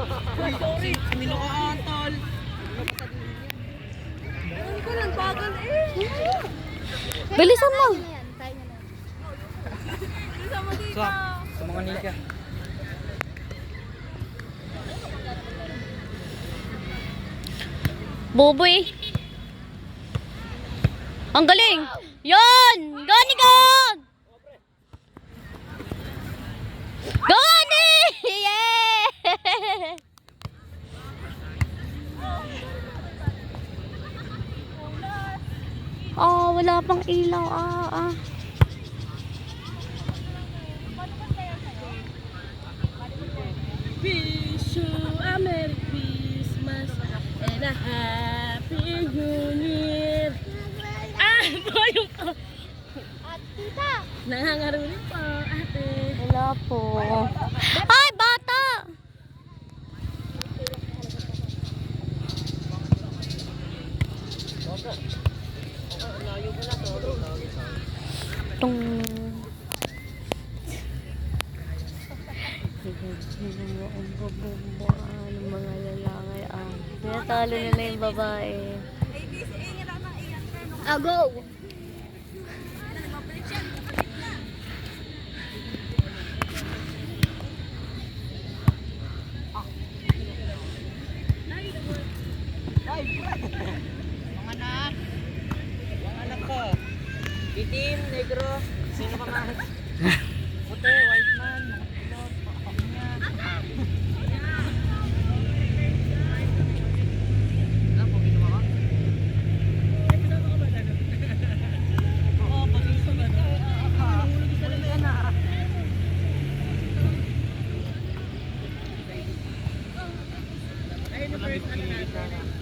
Sorry, nilokaan tol. Ano ko lang bagal eh. Bilisan mo. Bilisan mo dito. Sa mga nika. Boboy. Ang galing. Yon! Gani ka! Gani! Yeah! Oh, wala pang ilaw. Wish you a Merry Christmas and a Happy New Year. Po yung po. Tita! Nangangarunin po, ate. Wala po. Ay, bata! Tung. Ang mga lalaki tinatalo nila yung babae. Go! Mga anak. Mga anak ko. Itim, negro. Sino ka man? Puti, white man. Pilot, pakapaknya. Ano po, ginawa ka? Oo, pag-isip ka. Huli ka na. Ayun yung first ano natin.